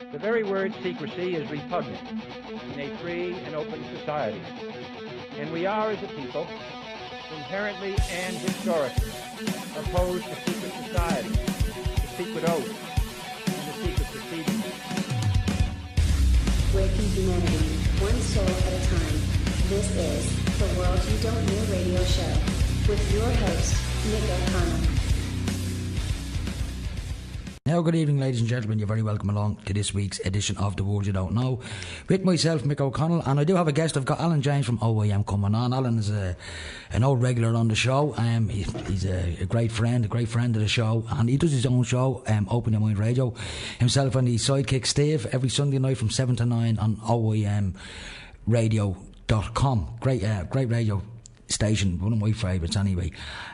The very word secrecy is repugnant in a free and open society. And we are, as a people, inherently and historically opposed to secret society, to secret oaths, and to secret proceedings. Waking humanity, one soul at a time. This is The World You Don't Know radio show with your host, Nick O'Connell. Now, good evening, ladies and gentlemen. You're very welcome along to this week's edition of The World You Don't Know with myself, Mick O'Connell, and I do have a guest. I've got Alan James from OIM coming on. Alan is an old regular on the show. He's a great friend of the show, and he does his own show, Open Your Mind Radio, himself and his sidekick Steve, every Sunday night from 7 to 9 on OIMradio.com. Great radio station, one of my favourites anyway.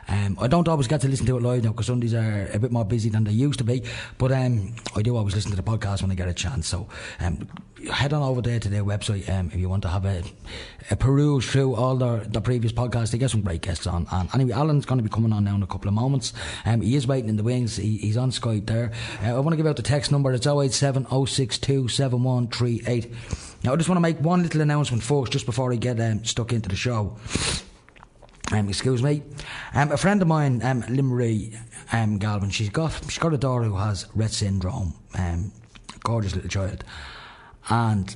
I don't always get to listen to it live now because Sundays are a bit more busy than they used to be, but I do always listen to the podcast when I get a chance. So head on over there to their website if you want to have a peruse through all the previous podcasts. They get some great guests on, and anyway, Alan's going to be coming on now in a couple of moments. He is waiting in the wings. He's on Skype there. I want to give out the text number. It's 087 062 7138. Now I just want to make one little announcement first just before I get stuck into the show. Excuse me. A friend of mine, Lynn Marie Galvin, she's got a daughter who has Retts syndrome. Gorgeous little child. And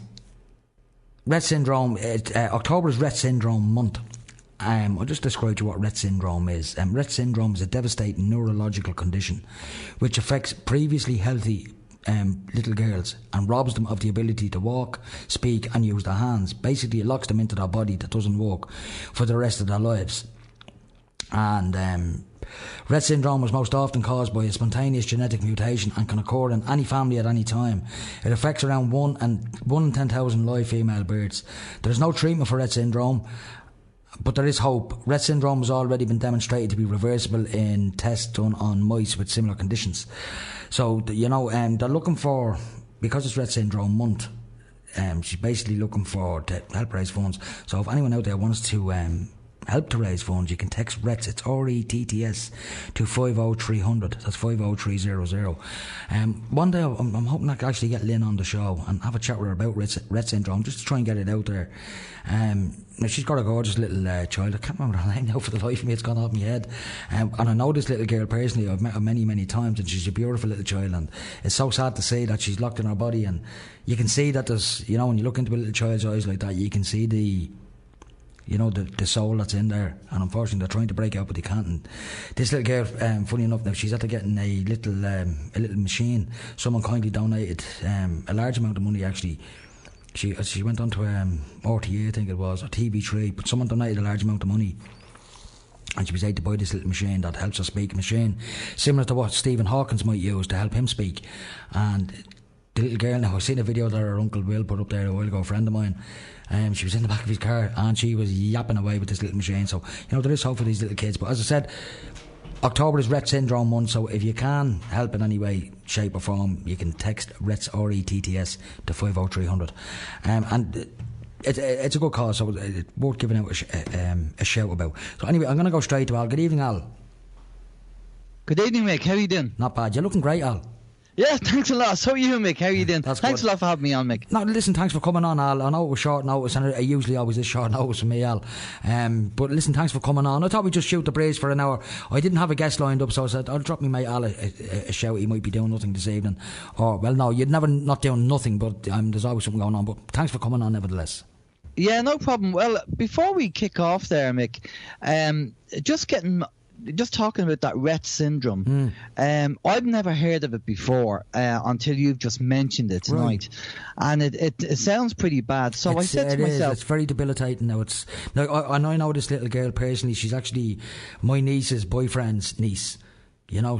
Retts syndrome, October is Retts syndrome month. I'll just describe to you what Retts syndrome is. Retts syndrome is a devastating neurological condition which affects previously healthy little girls and robs them of the ability to walk, speak and use their hands. Basically it locks them into their body that doesn't work for the rest of their lives. And Rett syndrome is most often caused by a spontaneous genetic mutation and can occur in any family at any time. It affects around 1 in 10,000 live female births. There is no treatment for Rett syndrome, but there is hope. Rett syndrome has already been demonstrated to be reversible in tests done on mice with similar conditions. So, they're looking for, because it's Rett syndrome month, she's basically looking to help raise funds. So if anyone out there wants to help to raise funds, you can text Retts, it's RETTS, to 50300. That's 50300. One day I'm hoping I can actually get Lynn on the show and have a chat with her about Rett syndrome, just to try and get it out there. Now she's got a gorgeous little child. I can't remember her name now for the life of me. It's gone off my head. And I know this little girl personally. I've met her many, many times, and she's a beautiful little child. And it's so sad to see that she's locked in her body. And you can see that there's, when you look into a little child's eyes like that, you can see the soul that's in there. And unfortunately, they're trying to break out, but they can't. And this little girl, funny enough, now she's after getting a little machine. Someone kindly donated a large amount of money, actually. She went on to RTA, I think it was, or TV3, but someone donated a large amount of money, and she was able to buy this little machine that helps her speak, a machine similar to what Stephen Hawkins might use to help him speak. And the little girl, now I've seen a video that her uncle Will put up there a while ago, a friend of mine. She was in the back of his car and she was yapping away with this little machine. So there is hope for these little kids. But as I said, October is Rett syndrome month, so if you can help in any way, shape or form, you can text Retts, RETTS, to 50300. And it's a good cause, so it's worth giving out a shout about. So anyway, I'm going to go straight to Al. Good evening, Al. Good evening, Mick. How are you doing? Not bad. You're looking great, Al. Yeah, thanks a lot. So are you, Mick? How are you doing? Thanks a lot for having me on, Mick. No, listen, thanks for coming on, Al. I know it was short notice, and it usually always is short notice for me, Al. But listen, thanks for coming on. I thought we'd just shoot the breeze for an hour. I didn't have a guest lined up, so I said, I'll drop me mate Al a shout. He might be doing nothing this evening. Or, well, no, you'd never not doing nothing, but there's always something going on. But thanks for coming on, nevertheless. Yeah, no problem. Well, before we kick off there, Mick, just talking about that Rett syndrome, I've never heard of it before until you've just mentioned it tonight, right. And it sounds pretty bad. So I said to myself, it's very debilitating. Now I know this little girl personally. She's actually my niece's boyfriend's niece.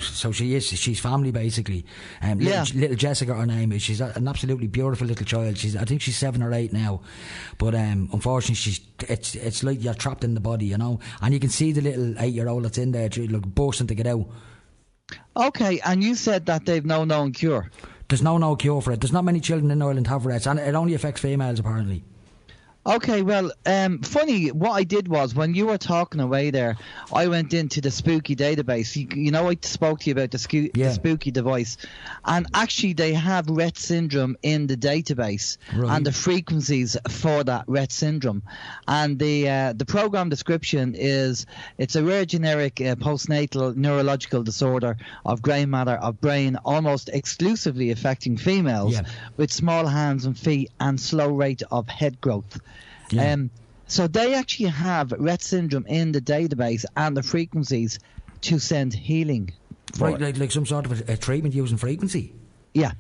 So she's family basically. Little Jessica, her name is. She's an absolutely beautiful little child. I think she's 7 or 8 now, but unfortunately it's like you're trapped in the body, and you can see the little 8-year-old that's in there, bursting to get out. Okay, and you said that they've no known cure. There's no cure for it. There's not many children in Ireland have Retts, and it only affects females apparently. Okay, well, funny, what I did was, when you were talking away there, I went into the spooky database. You know, I spoke to you about the spooky device, and actually they have Rett syndrome in the database, and the frequencies for that Rett syndrome. And the program description is, it's a rare generic postnatal neurological disorder of grey matter of brain, almost exclusively affecting females, with small hands and feet and slow rate of head growth. Yeah. So they actually have Rett syndrome in the database and the frequencies to send healing. Right, like some sort of a treatment using frequency? Yeah.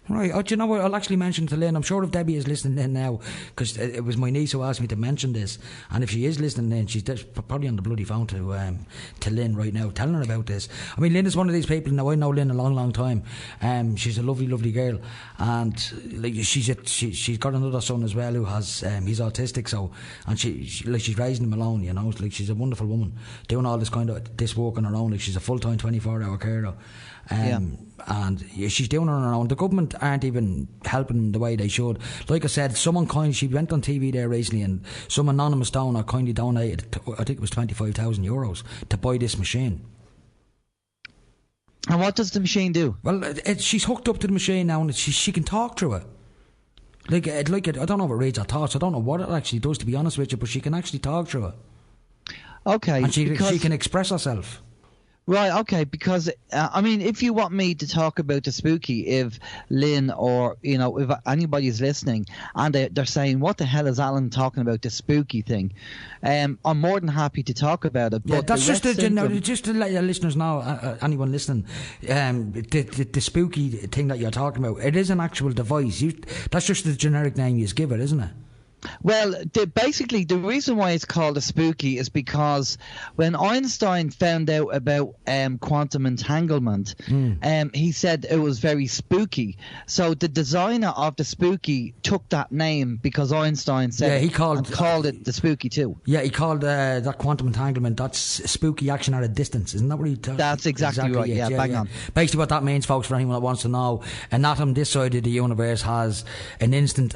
Right. Oh, do you know what? I'll actually mention to Lynn. I'm sure if Debbie is listening in now, because it was my niece who asked me to mention this, and if she is listening in, she's probably on the bloody phone to Lynn right now, telling her about this. I mean, Lynn is one of these people. Now, I know Lynn a long, long time. She's a lovely, lovely girl, and like she's got another son as well who has he's autistic. So, and she's raising him alone. You know, like she's a wonderful woman doing all this work on her own. Like she's a full-time 24-hour carer. And she's doing it on her own. The government aren't even helping the way they should. Like I said, she went on TV there recently, and some anonymous donor kindly donated, I think it was €25,000 to buy this machine. And what does the machine do? Well, she's hooked up to the machine now, and she can talk through it. I don't know if it reads her thoughts. I don't know what it actually does, to be honest with you, but she can actually talk through it. Okay. And she can express herself. Right, okay, because, I mean, if you want me to talk about the spooky, if Lynn or, you know, if anybody's listening and they're saying, what the hell is Alan talking about, the spooky thing, I'm more than happy to talk about it. But that's just to let your listeners know, anyone listening, the spooky thing that you're talking about, it is an actual device. That's just the generic name you give it, isn't it? Well, basically, the reason why it's called a spooky is because when Einstein found out about quantum entanglement, he said it was very spooky. So the designer of the spooky took that name because Einstein said he called it the spooky too. Yeah, he called that quantum entanglement, that's spooky action at a distance. Isn't that what he told? That's exactly right, yeah, bang on. Basically what that means, folks, for anyone that wants to know, an atom this side of the universe has an instant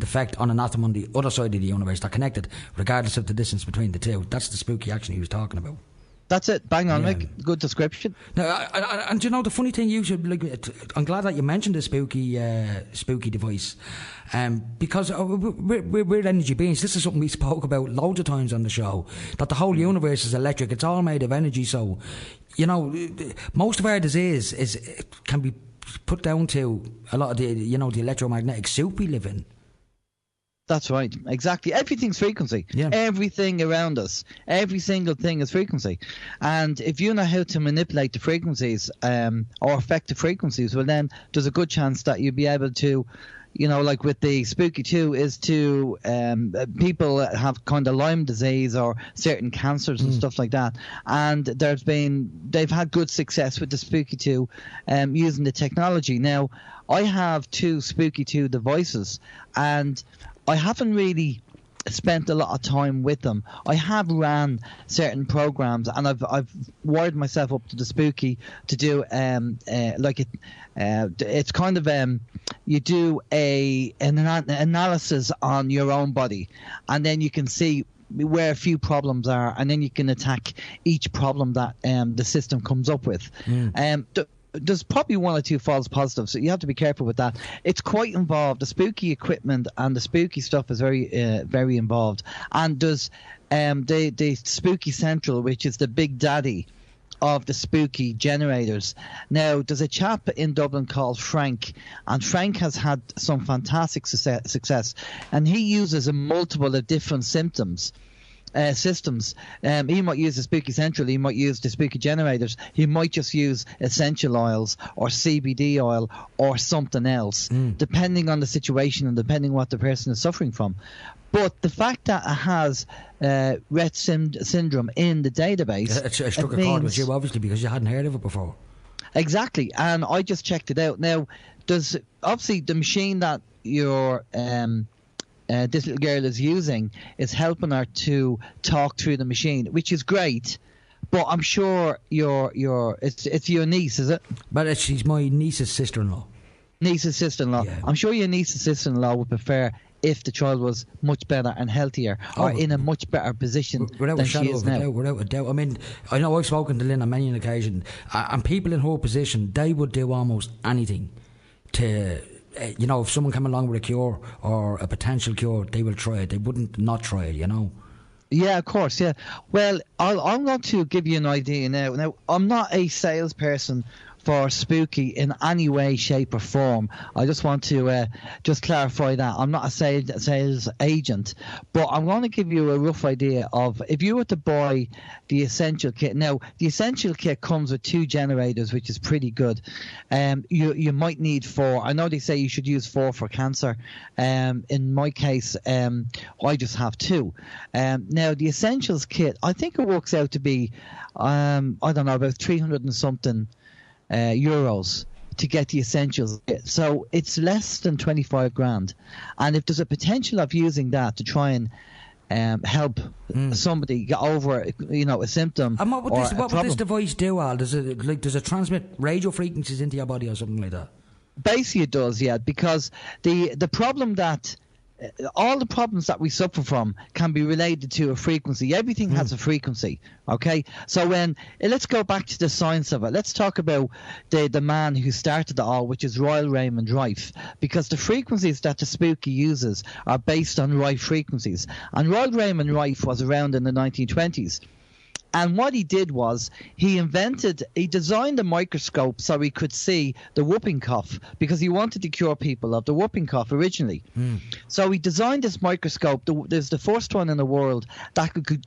effect on an atom on the other side of the universe. They're connected regardless of the distance between the two. That's the spooky action he was talking about. That's it, bang on, Mick. Good description. Now, and you know, the funny thing, I'm glad that you mentioned the spooky device, because we're energy beings. This is something we spoke about loads of times on the show, that the whole universe is electric. It's all made of energy. So, you know, most of our disease can be put down to a lot of the electromagnetic soup we live in. That's right, exactly. Everything's frequency. Yeah. Everything around us, every single thing is frequency. And if you know how to manipulate the frequencies or affect the frequencies, well, then there's a good chance that you'll be able to, you know, like with the spooky too, is to people that have kind of Lyme disease or certain cancers and stuff like that, and they've had good success with the spooky too, using the technology. Now, I have 2 spooky 2 devices, and I haven't really spent a lot of time with them. I have ran certain programs, and I've wired myself up to the spooky to do it's kind of you do an analysis on your own body, and then you can see where a few problems are, and then you can attack each problem that the system comes up with. There's probably 1 or 2 false positives, so you have to be careful with that. It's quite involved. The spooky equipment and the spooky stuff is very, very involved. And there's the Spooky Central, which is the big daddy of the spooky generators. Now, there's a chap in Dublin called Frank, and Frank has had some fantastic success, and he uses a multiple of different systems. He might use the Spooky Central, he might use the spooky generators, he might just use essential oils or CBD oil or something else, depending on the situation and depending what the person is suffering from. But the fact that it has Rett syndrome in the database, it struck a chord with you, obviously, because you hadn't heard of it before. Exactly, and I just checked it out. Now, there's obviously the machine that your this little girl is using is helping her to talk through the machine, which is great. But I'm sure it's your niece, is it? But she's my niece's sister-in-law. Niece's sister-in-law. Yeah. I'm sure your niece's sister-in-law would prefer if the child was much better and healthier, or in a much better position than she is now. Without a doubt. I mean, I know I've spoken to Lynn on many an occasion, and people in her position, they would do almost anything to, if someone came along with a cure or a potential cure, they will try it. They wouldn't not try it, Yeah, of course, yeah. Well, I'm going to give you an idea now. Now, I'm not a salesperson for Spooky in any way, shape or form. I just want to just clarify that. I'm not a sales agent, but I'm going to give you a rough idea of if you were to buy the Essential Kit. Now, the Essential Kit comes with 2 generators, which is pretty good. You might need 4. I know they say you should use 4 for cancer. In my case, I just have 2. Now, the Essentials Kit, I think it works out to be, I don't know, about 300 and something euros to get the essentials. So it's less than 25 grand. And if there's a potential of using that to try and help somebody get over, a symptom. And what would this device do, Al? Does it transmit radio frequencies into your body or something like that? Basically it does, yeah, because the problem that all the problems that we suffer from can be related to a frequency. Everything has a frequency, okay? So let's go back to the science of it. Let's talk about the man who started it all, which is Royal Raymond Rife, because the frequencies that the Spooky uses are based on Rife frequencies. And Royal Raymond Rife was around in the 1920s. And what he did was he designed a microscope so he could see the whooping cough, because he wanted to cure people of the whooping cough originally. So he designed this microscope. There's the first one in the world that could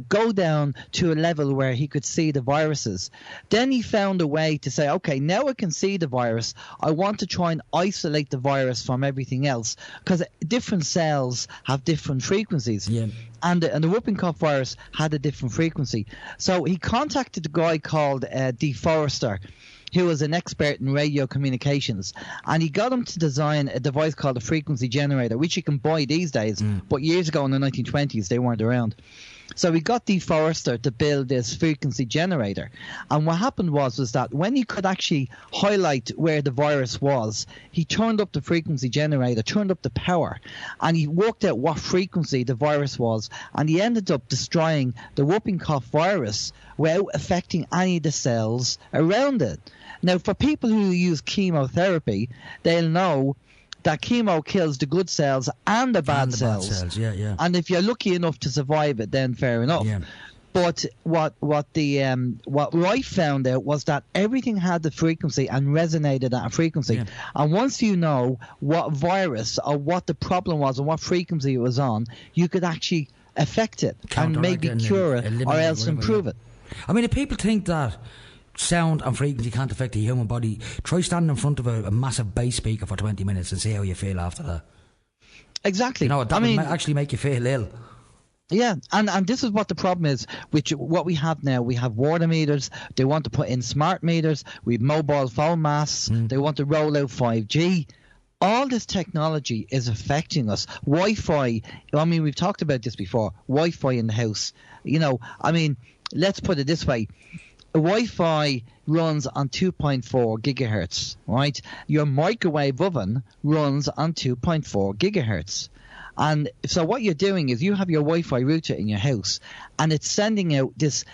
go down to a level where he could see the viruses. Then he found a way to say, okay, now I can see the virus. I want to try and isolate the virus from everything else, because different cells have different frequencies. Yeah. And the whooping cough virus had a different frequency. So he contacted a guy called D. Forrester, who was an expert in radio communications, and he got him to design a device called a frequency generator, which you can buy these days, but years ago in the 1920s they weren't around. So he got D. Forrester to build this frequency generator, and what happened was that when he could actually highlight where the virus was, he turned up the frequency generator, turned up the power, and he worked out what frequency the virus was, and he ended up destroying the whooping cough virus without affecting any of the cells around it. Now, for people who use chemotherapy, they'll know that chemo kills the good cells and the bad cells. Yeah. And if you're lucky enough to survive it, then fair enough. Yeah. But what Rife found out was that everything had the frequency and resonated at a frequency. Yeah. And once you know what virus or what the problem was and what frequency it was on, you could actually affect it and maybe cure it or else improve it. I mean, if people think that sound and frequency can't affect the human body, try standing in front of a massive bass speaker for 20 minutes and see how you feel after that. Exactly. That would actually make you feel ill. Yeah, and this is what the problem is, which what we have now. We have water meters. They want to put in smart meters. We have mobile phone masts. They want to roll out 5G. All this technology is affecting us. Wi-Fi, I mean, we've talked about this before. Wi-Fi in the house. Let's put it this way. Wi-Fi runs on 2.4 gigahertz, right? Your microwave oven runs on 2.4 gigahertz. And so what you're doing is you have your Wi-Fi router in your house, and it's sending out this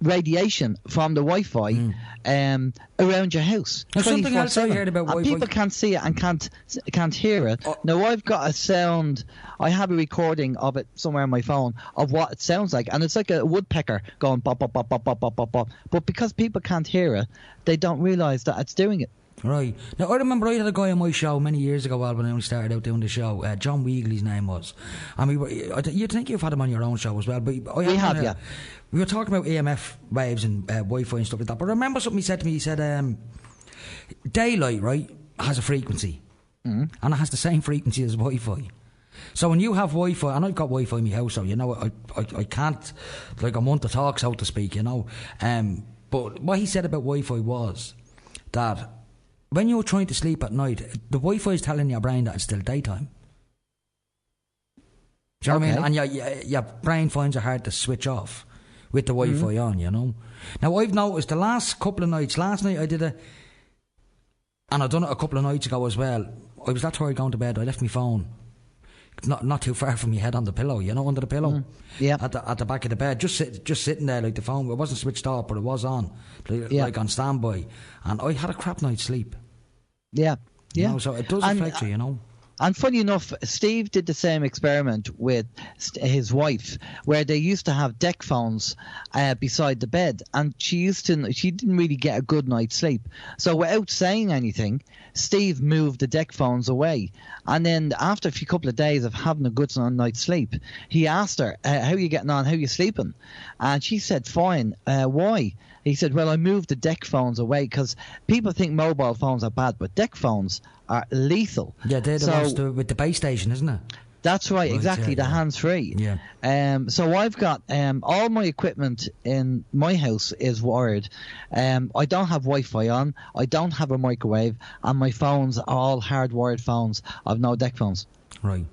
radiation from the Wi-Fi around your house. Now, something else I heard about Wi-Fi. People can't see it and can't hear it. Now, I've got a sound. I have a recording of it somewhere on my phone of what it sounds like, and it's like a woodpecker going bop, bop, bop, bop, bop, bop, bop, bop. But because people can't hear it, they don't realise that it's doing it. Right. Now, I remember I had a guy on my show many years ago, when I only started out doing the show. John Weagley's name was. And you'd think you've had him on your own show as well. But we have. We were talking about EMF waves and Wi-Fi and stuff like that. But I remember something he said to me. He said, daylight, right, has a frequency. And it has the same frequency as Wi-Fi. So when you have Wi-Fi, and I've got Wi-Fi in my house, so, I can't, I'm on to talk, so to speak, But what he said about Wi-Fi was that when you're trying to sleep at night, the Wi-Fi is telling your brain that it's still daytime. Do you know what I mean? And your brain finds it hard to switch off with the Wi-Fi on, Now, I've noticed the last couple of nights, last night I did and And I done it a couple of nights ago as well. I was that tired going to bed. I left my phone not too far from my head on the pillow, under the pillow. Yeah. At the back of the bed, just sitting there, like the phone. It wasn't switched off, but it was on, like on standby. And I had a crap night's sleep. Yeah. So it does affect you, And funny enough, Steve did the same experiment with his wife, where they used to have deck phones beside the bed, and she didn't really get a good night's sleep. So without saying anything, Steve moved the deck phones away, and then after a couple of days of having a good night's sleep, he asked her, "How are you getting on? How are you sleeping?" And she said, "Fine." Why? He said, "Well, I moved the deck phones away because people think mobile phones are bad, but deck phones are lethal." Yeah, they're the ones with the base station, isn't it? That's right, exactly, the hands-free. Yeah. So I've got all my equipment in my house is wired. I don't have Wi-Fi on. I don't have a microwave, and my phones are all hardwired phones. I've no deck phones. Right.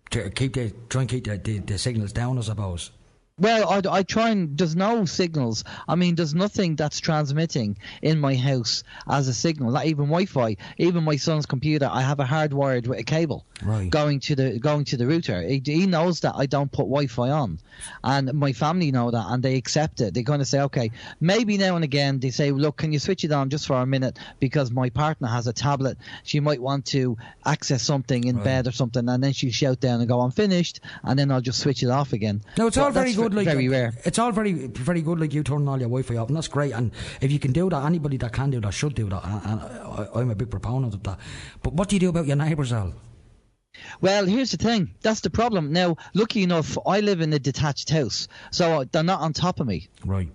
Try and keep the signals down, I suppose. Well, I try and there's no signals. I mean, there's nothing that's transmitting in my house as a signal. Not even Wi-Fi. Even my son's computer, I have a hardwired with a cable going to the router. He knows that I don't put Wi-Fi on, and my family know that, and they accept it. They're going to say, okay, maybe now and again they say, look, can you switch it on just for a minute because my partner has a tablet. She might want to access something in bed or something, and then she'll shout down and go, "I'm finished," and then I'll just switch it off again. No, it's all very good. Like, very rare. It's all very, very good, like you turning all your Wi-Fi off, and that's great. And if you can do that, anybody that can do that should do that. And I'm a big proponent of that. But what do you do about your neighbours, Al? Well, here's the thing. That's the problem. Now, lucky enough, I live in a detached house, so they're not on top of me. Right.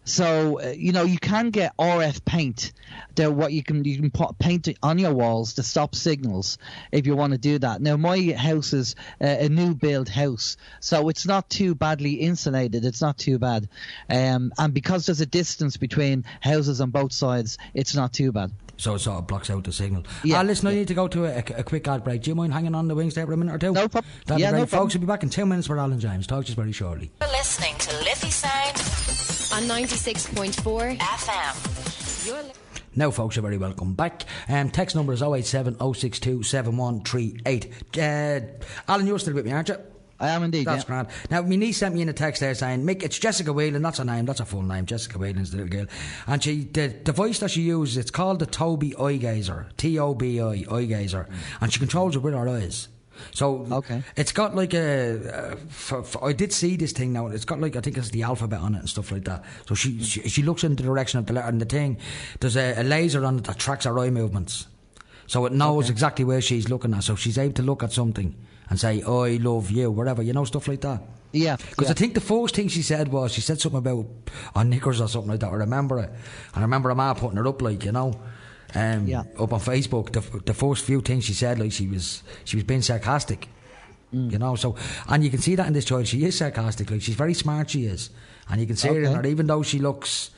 So you can get RF paint. What you can put paint on your walls to stop signals if you want to do that. Now my house is a new build house, so it's not too badly insulated. It's not too bad, and because there's a distance between houses on both sides, it's not too bad. So it sort of blocks out the signal. Yeah. Listen, I need to go to a quick ad break. Do you mind hanging on the wings there for a minute or two? No problem. That'd be great. No problem. Folks, we'll be back in 2 minutes for Alan James. Talk to you very shortly. You're listening to Liffey Sound on 96.4 FM. Now, folks, you're very welcome back. Text number is 087 062 7138. Alan, you're still with me, aren't you? I am indeed. That's grand. Now, my niece sent me in a text there saying, Mick, it's Jessica Whelan, that's her name, that's her full name, Jessica Whelan's the little girl. And the voice that she uses, it's called the Toby Eye Gazer, T-O-B-I, Eye Gazer, and she controls it with her eyes. So it's got like I did see this thing now. It's got like, I think it's the alphabet on it and stuff like that. So she looks in the direction of the letter, and the thing, there's a laser on it that tracks her eye movements. So it knows exactly where she's looking at. So she's able to look at something and say, "I love you," whatever, stuff like that. Yeah. Because I think the first thing she said something about on knickers or something like that. I remember it, and I remember her ma putting it up, like, up on Facebook. The first few things she said, like she was being sarcastic, So, and you can see that in this child. She is sarcastic. Like, she's very smart. She is, and you can see it in her, even though she looks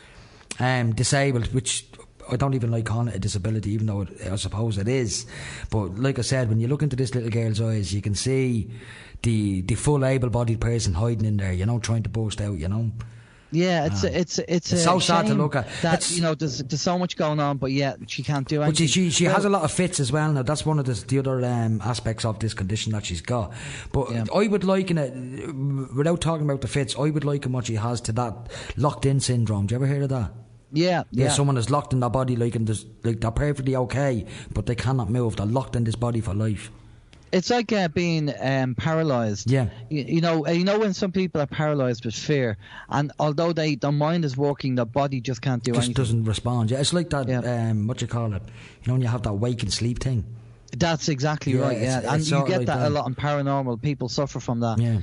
disabled, which I don't even like calling it a disability, even though I suppose it is. But like I said, when you look into this little girl's eyes, you can see the full able-bodied person hiding in there, trying to burst out, Yeah, it's so sad to look at. That, there's so much going on, but yet she can't do anything. But she has a lot of fits as well. Now that's one of the other aspects of this condition that she's got. But I would liken it, without talking about the fits, I would liken what she has to that locked-in syndrome. Do you ever hear of that? Yeah. Someone is locked in their body, like they're perfectly okay, but they cannot move. They're locked in this body for life. It's like being paralysed. Yeah. You know when some people are paralysed with fear, and although their mind is working, their body just can't do anything. Just doesn't respond. Yeah, it's like that. What you call it? When you have that wake and sleep thing. That's exactly right. Yeah, and you get like that a lot in paranormal. People suffer from that. Yeah.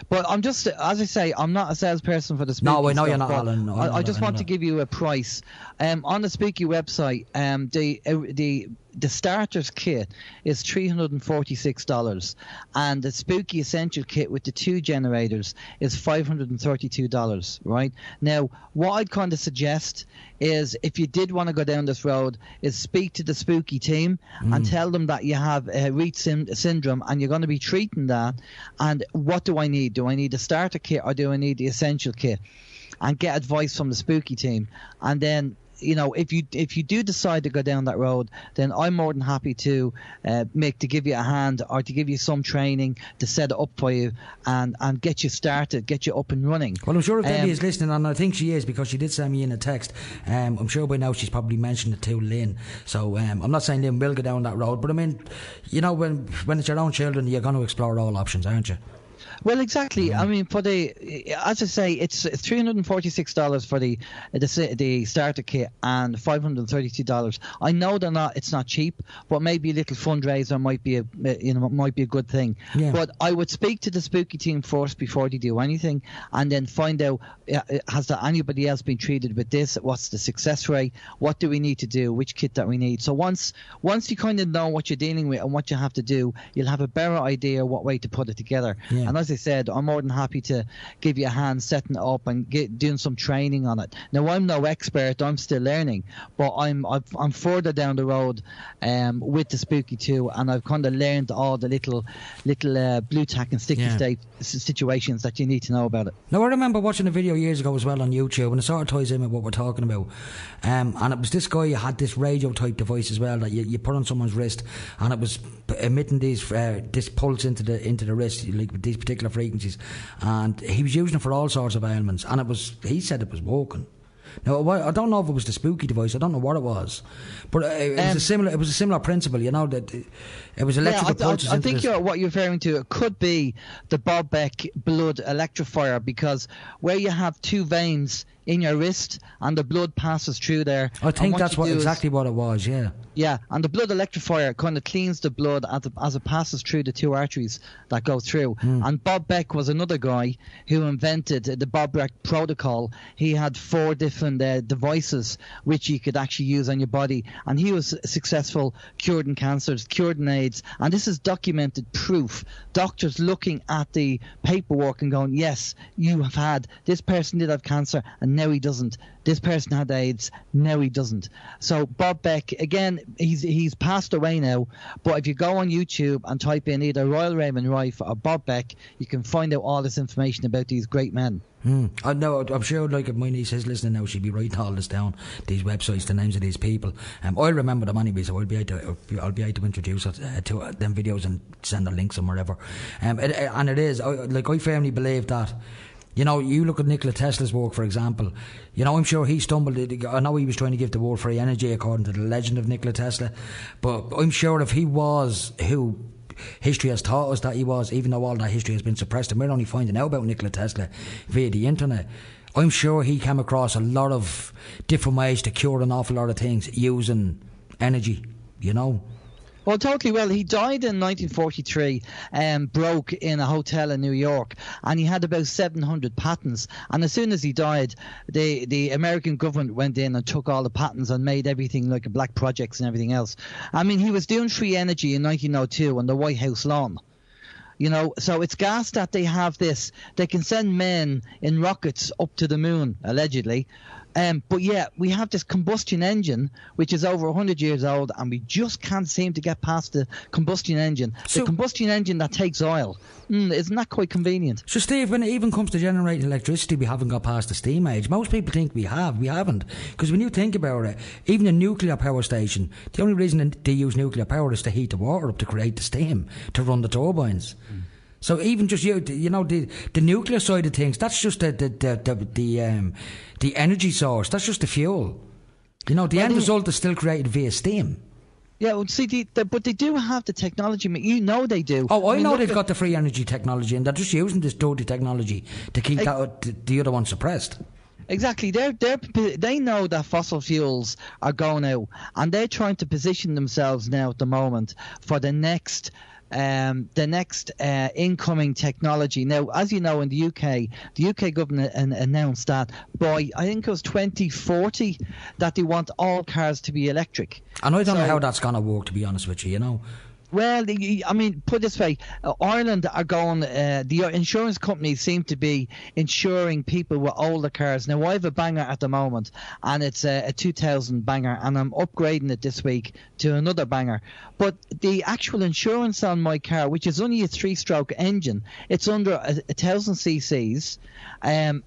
But I'm just, as I say, I'm not a salesperson for the spooky No, I know stuff, you're not, Alan. No, I just want to give you a price. On the spooky website, the starter's kit is $346, and the spooky essential kit with the 2 generators is $532. Right now, what I'd kind of suggest is, if you did want to go down this road, is speak to the spooky team and tell them that you have Retts syndrome and you're going to be treating that. And what do I need? Do I need a starter kit or do I need the essential kit? And get advice from the spooky team, and then if you do decide to go down that road, then I'm more than happy to give you a hand or to give you some training to set it up for you and get you started, get you up and running. Well, I'm sure if Debbie is listening, and I think she is because she did send me in a text. I'm sure by now she's probably mentioned it to Lynn. So I'm not saying Lynn will go down that road, but I mean, when it's your own children, you're going to explore all options, aren't you? Well, exactly. I mean, as I say, it's $346 for the starter kit and $532. I know it's not cheap, but maybe a little fundraiser might be a good thing. Yeah. But I would speak to the Spooky team first before they do anything, and then find out has anybody else been treated with this? What's the success rate? What do we need to do? Which kit that we need? So once you kind of know what you're dealing with and what you have to do, you'll have a better idea what way to put it together. Yeah. And as I said, I'm more than happy to give you a hand setting it up and doing some training on it. Now, I'm no expert, I'm still learning, but I'm further down the road with the Spooky 2, and I've kind of learned all the little blue tack and sticky state situations that you need to know about it. Now, I remember watching a video years ago as well on YouTube, and it sort of ties in with what we're talking about, and it was this guy who had this radio type device as well that you put on someone's wrist, and it was emitting this pulse into the wrist, like with these particular frequencies, and he was using it for all sorts of ailments, and he said it was working. Now, I don't know if it was the Spooky device. I don't know what it was, but it was a similar principle. That it was electrical pulses. I think what you're referring to, it could be the Bob Beck blood electrifier, because where you have two veins in your wrist and the blood passes through there. I think that's exactly what it was. Yeah. Yeah, and the blood electrifier kind of cleans the blood as it passes through the two arteries that go through. And Bob Beck was another guy who invented the Bob Beck protocol. He had 4 different devices which you could actually use on your body, and he was successful, cured in cancers, cured in AIDS, and this is documented proof. Doctors looking at the paperwork and going, yes, this person did have cancer and now he doesn't. This person had AIDS, now he doesn't. So Bob Beck, again, he's passed away now, but if you go on YouTube and type in either Royal Raymond Rife or Bob Beck, you can find out all this information about these great men. I know, I'm sure, like, if my niece is listening now, she'd be writing all this down, these websites, the names of these people. I'll remember them anyway, so I'll be able to introduce it to them videos and send the links and wherever. And it is, I firmly believe that, you look at Nikola Tesla's work, for example. I'm sure he stumbled. I know he was trying to give the world free energy, according to the legend of Nikola Tesla. But I'm sure if he was who history has taught us that he was, even though all that history has been suppressed, and we're only finding out about Nikola Tesla via the internet, I'm sure he came across a lot of different ways to cure an awful lot of things using energy, Well, totally. Well, he died in 1943, broke in a hotel in New York, and he had about 700 patents. And as soon as he died, the American government went in and took all the patents and made everything like black projects and everything else. I mean, he was doing free energy in 1902 on the White House lawn. So it's gas that they have this. They can send men in rockets up to the moon, allegedly. But yeah, we have this combustion engine which is over 100 years old, and we just can't seem to get past the combustion engine. The combustion engine that takes oil. Isn't that quite convenient? So, Steve, when it even comes to generating electricity, we haven't got past the steam age. Most people think we have. We haven't. Because when you think about it, even a nuclear power station, the only reason they use nuclear power is to heat the water up to create the steam, to run the turbines. So even just the nuclear side of things, that's just the energy source. That's just the fuel. The end result is still created via steam. Yeah, well, see, but they do have the technology. They do. Oh, I know they've got the free energy technology, and they're just using this dirty technology to keep the other one suppressed. Exactly. They know that fossil fuels are going out, and they're trying to position themselves now at the moment for the next incoming technology. Now, as you know, in the UK government announced that by, I think it was 2040, that they want all cars to be electric. And I don't know how that's going to work, to be honest with you, Well, I mean, put it this way, Ireland are going, the insurance companies seem to be insuring people with older cars. Now, I have a banger at the moment, and it's a 2000 banger, and I'm upgrading it this week to another banger. But the actual insurance on my car, which is only a 3-stroke engine, it's under 1,000 cc's, and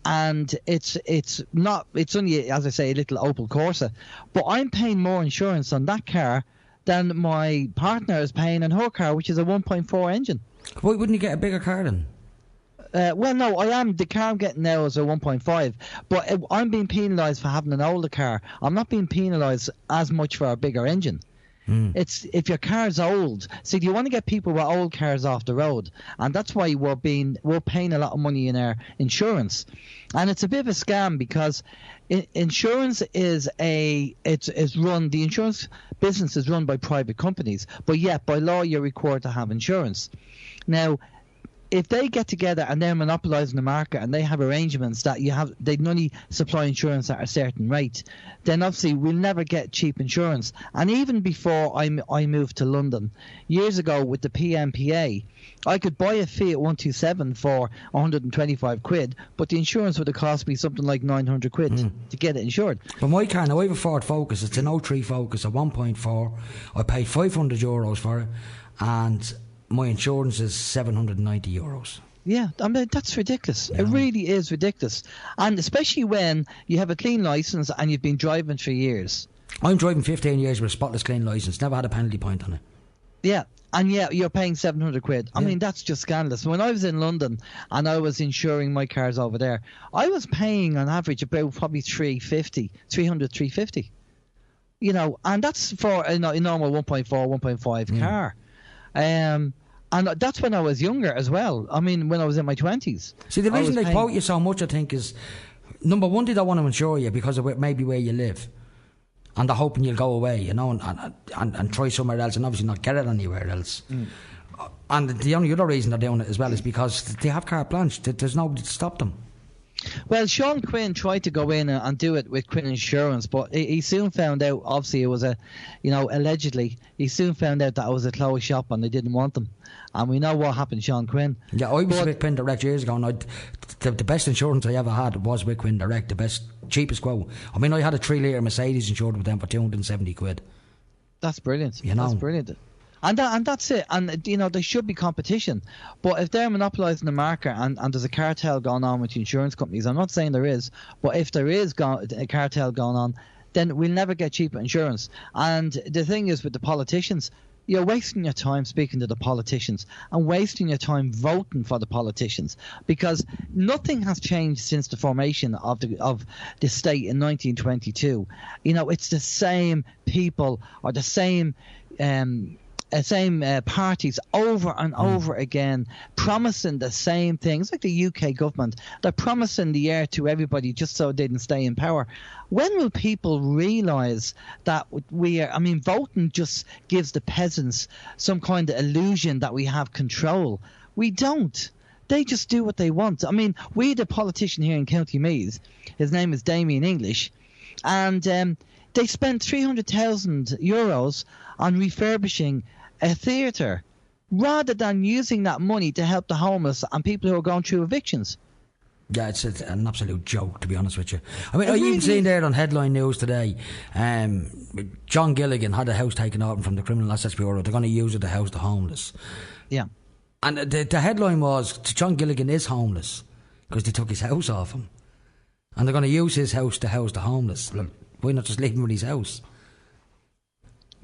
it's only, as I say, a little Opel Corsa. But I'm paying more insurance on that car than my partner is paying on her car, which is a 1.4 engine. Why wouldn't you get a bigger car then? Well, no, the car I'm getting now is a 1.5, but I'm being penalised for having an older car. I'm not being penalised as much for a bigger engine. It's if your car's old. See, do you want to get people with old cars off the road? And that's why we're paying a lot of money in our insurance, and it's a bit of a scam because insurance is the insurance business is run by private companies, but yet by law you're required to have insurance. Now, if they get together and they're monopolising the market and they have arrangements that they can only supply insurance at a certain rate, then obviously we'll never get cheap insurance. And even before I moved to London years ago with the PMPA, I could buy a Fiat 127 for 125 quid, but the insurance would have cost me something like 900 quid to get it insured. But my car, now I have a Ford Focus, it's an 03 Focus, a 1.4. I paid €500 for it, and my insurance is €790. Yeah, I mean, that's ridiculous. Yeah. It really is ridiculous. And especially when you have a clean licence and you've been driving for years. I'm driving 15 years with a spotless clean licence, never had a penalty point on it. Yeah, and yeah, you're paying 700 quid. I mean, that's just scandalous. When I was in London and I was insuring my cars over there, I was paying on average about probably 350. You know, and that's for a normal 1.4, 1.5 car. And that's when I was younger as well. I mean, when I was in my 20s. See, the reason they quote you so much, I think, is number one, they don't want to insure you because of maybe where you live, and they're hoping you'll go away, you know, and try somewhere else, and obviously not get it anywhere else. And the only other reason they're doing it as well is because they have carte blanche. There's nobody to stop them. Well, Sean Quinn tried to go in and do it with Quinn Insurance, but he soon found out, obviously it was allegedly, he soon found out that it was a closed shop and they didn't want them. And we know what happened to Sean Quinn. Yeah, I was with Quinn Direct years ago, and the best insurance I ever had was with Quinn Direct, the best, cheapest quote. I mean, I had a 3-litre Mercedes insured with them for 270 quid. That's brilliant. You know? That's brilliant. And that's it. And, you know, there should be competition. But if they're monopolising the market and there's a cartel going on with the insurance companies, I'm not saying there is, but if there is a cartel going on, then we'll never get cheaper insurance. And the thing is with the politicians, you're wasting your time speaking to the politicians and wasting your time voting for the politicians, because nothing has changed since the formation of the state in 1922. You know, it's the same people or the same parties over and over again promising the same things, like the UK government. They're promising the air to everybody just so they can stay in power. When will people realise that voting just gives the peasants some kind of illusion that we have control? We don't. They just do what they want. I mean, we had a politician here in County Meath, his name is Damien English, and they spent €300,000 on refurbishing a theatre rather than using that money to help the homeless and people who are going through evictions. Yeah, it's an absolute joke, to be honest with you. I mean, I even seen there on headline news today, John Gilligan had a house taken over from the Criminal Assets Bureau. They're going to use it to house the homeless. Yeah. And the headline was, John Gilligan is homeless because they took his house off him. And they're going to use his house to house the homeless. Look, why not just leave him with his house?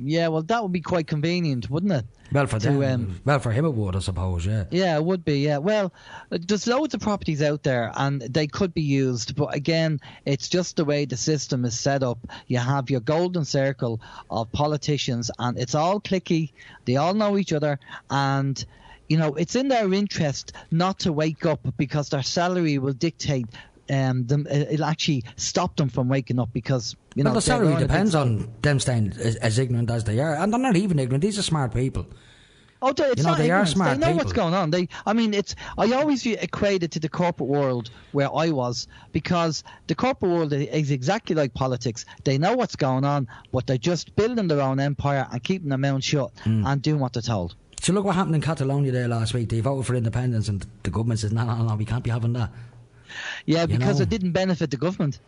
Yeah, well, that would be quite convenient, wouldn't it? Well, for them. Well, for him it would, I suppose, yeah. Yeah, it would be, yeah. Well, there's loads of properties out there and they could be used. But again, it's just the way the system is set up. You have your golden circle of politicians and it's all cliquey. They all know each other. And, you know, it's in their interest not to wake up because their salary will dictate it'll actually stop them from waking up because, you know... Well, the salary depends on them staying as ignorant as they are. And they're not even ignorant. These are smart people. Oh, it's not they are ignorance. smart They know people. what's going on. I always equate it to the corporate world where I was, because the corporate world is exactly like politics. They know what's going on, but they're just building their own empire and keeping their mouth shut and doing what they're told. So look what happened in Catalonia there last week. They voted for independence, and the government says, no, we can't be having that. Yeah, because it didn't benefit the government.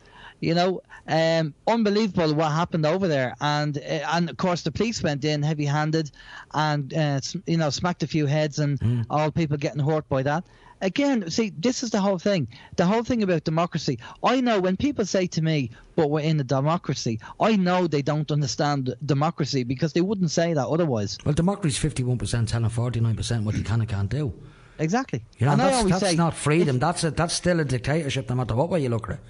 Unbelievable what happened over there, and of course the police went in heavy-handed, and smacked a few heads, and all people getting hurt by that. Again, see, this is the whole thing about democracy. I know when people say to me, but we're in a democracy, I know they don't understand democracy, because they wouldn't say that otherwise. Well, democracy is 51% telling 49% what you can and can't do. Exactly. And that's say, not freedom. That's still a dictatorship, no matter what way you look at it.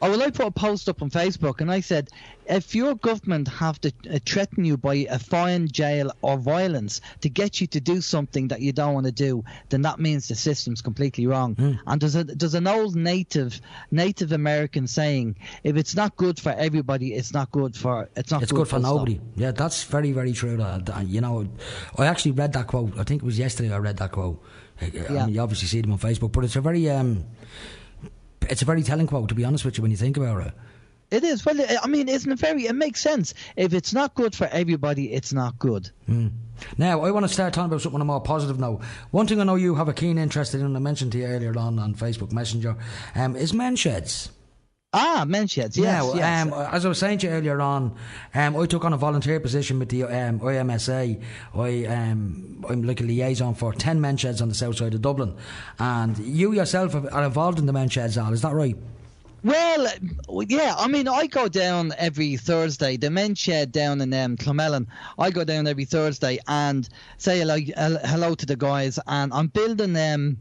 Oh, well, I put a post up on Facebook, and I said, if your government have to threaten you by a fine, jail or violence to get you to do something that you don't want to do, then that means the system's completely wrong. And there's an old Native American saying, if it's not good for everybody, it's good for nobody. Yeah, that's very, very true. I actually read that quote. I think it was yesterday I read that quote. I mean, you obviously see them on Facebook, but it's a very telling quote, to be honest with you, when you think about it. It is. Well, I mean, it makes sense. If it's not good for everybody, it's not good. Now, I want to start talking about something on a more positive note. One thing I know you have a keen interest in, and I mentioned to you earlier on Facebook Messenger, is men's sheds. Men's sheds, yes. As I was saying to you earlier on, I took on a volunteer position with the IMSA. I'm like a liaison for 10 men's sheds on the south side of Dublin. And you yourself are involved in the men's sheds, Al, is that right? Well, yeah, I mean, I go down every Thursday. The men's shed down in Clonmellon, I go down every Thursday and say hello to the guys, and I'm building an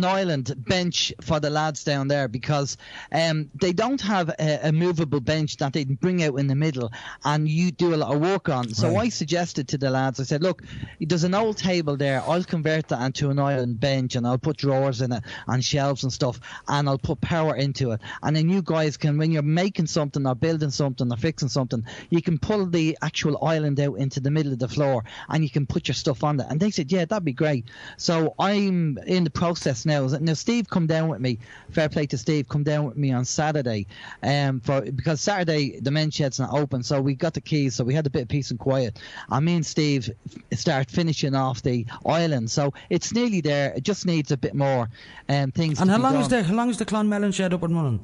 island bench for the lads down there, because they don't have a movable bench that they can bring out in the middle and you do a lot of work on. So I suggested to the lads, I said, look, there's an old table there. I'll convert that into an island bench, and I'll put drawers in it and shelves and stuff, and I'll put power into it. And then you guys can, when you're making something or building something or fixing something, you can pull the actual island out into the middle of the floor and you can put your stuff on it. And they said, yeah, that'd be great. So I'm in the process now. Steve come down with me. Fair play to Steve. Come down with me on Saturday, because Saturday the men's shed's not open, so we got the keys. So we had a bit of peace and quiet. And me and Steve start finishing off the island. So it's nearly there. It just needs a bit more things. And how long is the Clonmellon shed up and running?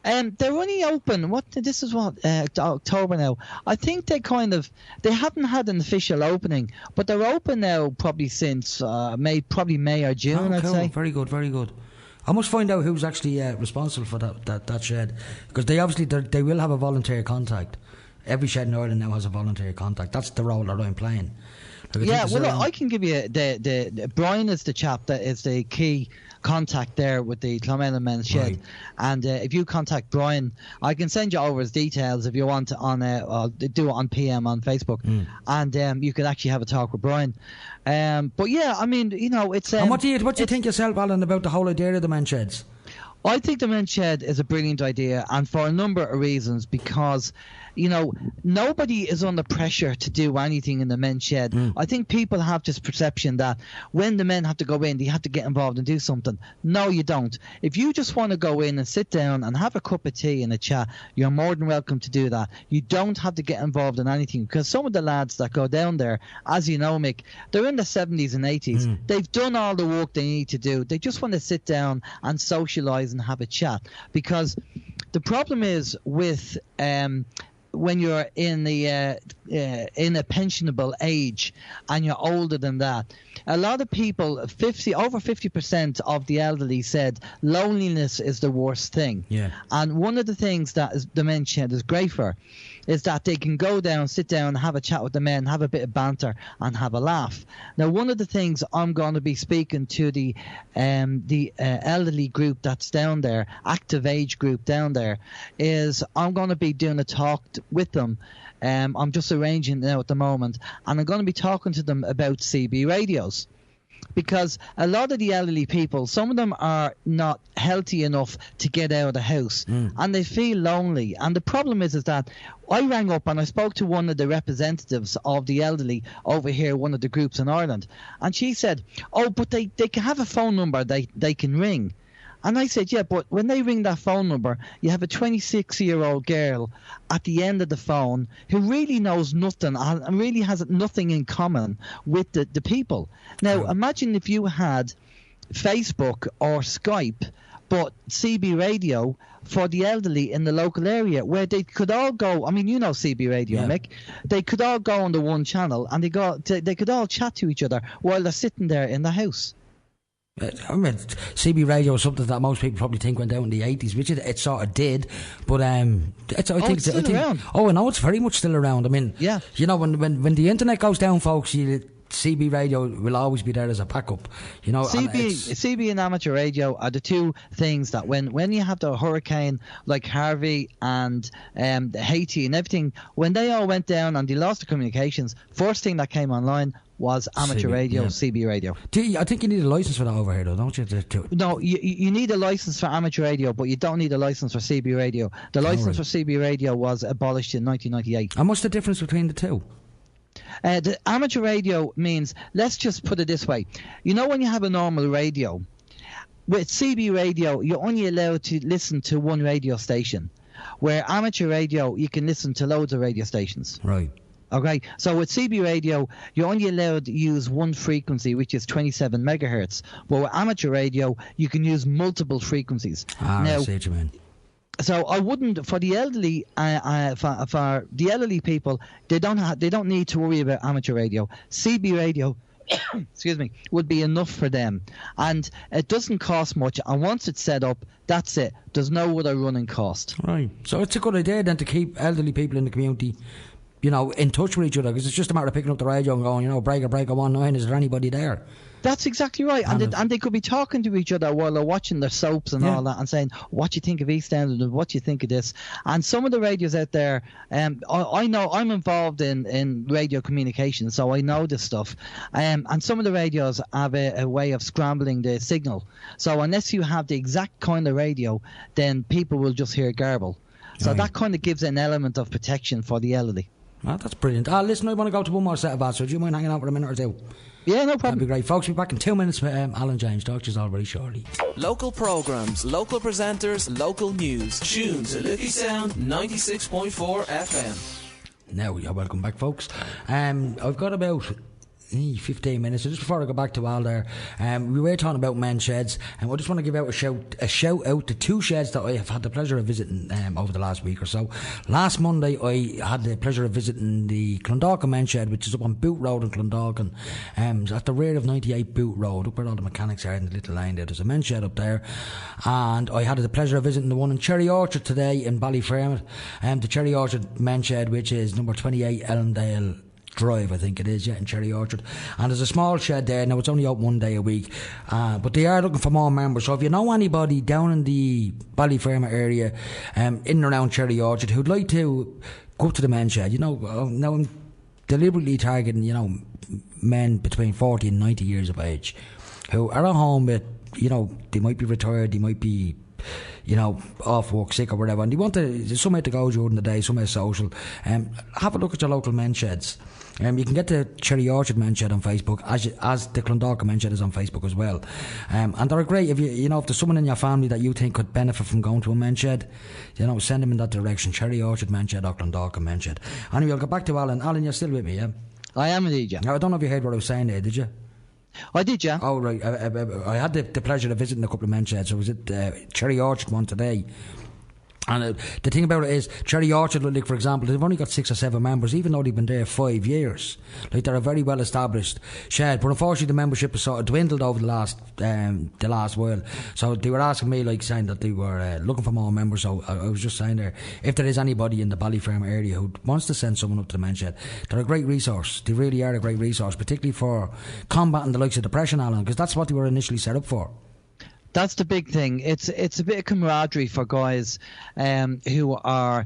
They're only open. October now. I think they haven't had an official opening, but they're open now probably since May or June. I'd say. Very good, very good. I must find out who's actually responsible for that shed, because they will have a volunteer contact. Every shed in Ireland now has a volunteer contact. That's the role that I'm playing. I can give you the Brian is the chap that is the key contact there with the Clonmellon men's shed, and if you contact Brian, I can send you over his details if you want I'll do it on PM on Facebook, and you could actually have a talk with Brian. But yeah, I mean, it's. And what do you think yourself, Alan, about the whole idea of the men's sheds? I think the men's shed is a brilliant idea, and for a number of reasons, because nobody is under pressure to do anything in the men's shed. I think people have this perception that when the men have to go in, they have to get involved and do something. No, you don't. If you just want to go in and sit down and have a cup of tea and a chat, you're more than welcome to do that. You don't have to get involved in anything, because some of the lads that go down there, as you know, Mick, they're in the 70s and 80s. They've done all the work they need to do. They just want to sit down and socialise and have a chat, because the problem is with when you're in a pensionable age and you're older than that, a lot of people, over 50% of the elderly said loneliness is the worst thing. And one of the things that the men's shed is great for is that they can go down, sit down, have a chat with the men, have a bit of banter and have a laugh. Now, one of the things I'm going to be speaking to the elderly group that's down there, active age group down there, is I'm going to be doing a talk with them. I'm just arranging it now at the moment, and I'm going to be talking to them about CB radios. because a lot of the elderly people, some of them are not healthy enough to get out of the house, and they feel lonely. And the problem is that I rang up and I spoke to one of the representatives of the elderly over here, one of the groups in Ireland, and she said, oh, but they can have a phone number they can ring. And I said, yeah, but when they ring that phone number, you have a 26-year-old girl at the end of the phone who really knows nothing and really has nothing in common with the people. Now, imagine if you had Facebook or Skype, but CB radio for the elderly in the local area, where they could all go. I mean, you know CB radio, Mick. They could all go on the one channel and they could all chat to each other while they're sitting there in the house. I mean, CB radio is something that most people probably think went out in the 80s, which it sort of did, but it's still around. Oh, I know it's very much still around. I mean, you know, when the internet goes down, folks, CB radio will always be there as a backup. You know, CB and amateur radio are the two things that when you have the hurricane like Harvey and Haiti and everything, when they all went down and they lost the communications, first thing that came online was amateur radio, CB radio. I think you need a license for that over here, though, don't you? No, you need a license for amateur radio, but you don't need a license for CB radio. The license for CB radio was abolished in 1998. And what's the difference between the two? The amateur radio means, let's just put it this way. You know, when you have a normal radio, with CB radio, you're only allowed to listen to one radio station, where amateur radio, you can listen to loads of radio stations. Right. Okay, so with CB radio, you're only allowed to use one frequency, which is 27 megahertz. But with amateur radio, you can use multiple frequencies. Now, I see what you mean. So I wouldn't, for the elderly, for the elderly people, they don't need to worry about amateur radio. CB radio, excuse me, would be enough for them, and it doesn't cost much. And once it's set up, that's it. There's no other running cost. Right. So it's a good idea then to keep elderly people in the community, you know, in touch with each other, because it's just a matter of picking up the radio and going, you know, breaker 19, is there anybody there? That's exactly right. And they could be talking to each other while they're watching their soaps and all that, and saying, what do you think of EastEnders and what do you think of this? And some of the radios out there, I know I'm involved in radio communication, so I know this stuff. And some of the radios have a way of scrambling the signal. So unless you have the exact kind of radio, then people will just hear garble. So that kind of gives an element of protection for the elderly. Well, that's brilliant. Listen, I want to go to one more set of ads, so do you mind hanging out for a minute or two? Yeah, no problem. That'd be great. Folks, we'll be back in 2 minutes with Alan James. Talk to you all very shortly. Local programmes, local presenters, local news. Tune to Liffey Sound 96.4 FM. Now, you're welcome back, folks. I've got about 15 minutes. So just before I go back to Al there, we were talking about men's sheds, and I just want to give out a shout out to two sheds that I have had the pleasure of visiting over the last week or so. Last Monday I had the pleasure of visiting the Clondalkin men's shed, which is up on Boot Road in Clondalkin, at the rear of 98 Boot Road, up where all the mechanics are in the little lane there. There's a men's shed up there, and I had the pleasure of visiting the one in Cherry Orchard today in Ballyfermot, the Cherry Orchard men's shed, which is number 28 Ellendale Drive, I think it is, in Cherry Orchard. And there's a small shed there. Now, it's only open one day a week, but they are looking for more members. So if you know anybody down in the Ballyfermot area, in and around Cherry Orchard, who'd like to go up to the men's shed, now I'm deliberately targeting, men between 40 and 90 years of age, who are at home with, they might be retired, they might be, off work, sick or whatever, and they want somewhere to go during the day, somewhere social. Have a look at your local men's sheds. You can get the Cherry Orchard men's shed on Facebook, as the Clondalkin men's shed is on Facebook as well. And they're great. If if there's someone in your family that you think could benefit from going to a men's shed, send them in that direction. Cherry Orchard men's shed or Clondalkin men's shed. Anyway, I'll go back to Alan. Alan, you're still with me, yeah? I am indeed, yeah. Now, I don't know if you heard what I was saying there, did you? I did, yeah. Oh, right. I had the pleasure of visiting a couple of men's sheds. I was at Cherry Orchard one today. And the thing about it is, Cherry Orchard, like for example, they've only got 6 or 7 members, even though they've been there 5 years. Like, they're a very well established shed, but unfortunately the membership has sort of dwindled over the last while. So they were asking me, saying that they were looking for more members. So I was just saying there, if there is anybody in the Ballyfermot area who wants to send someone up to the men's shed, they're a great resource. They really are a great resource, particularly for combating the likes of depression, Alan, because that's what they were initially set up for. That's the big thing. It's a bit of camaraderie for guys who are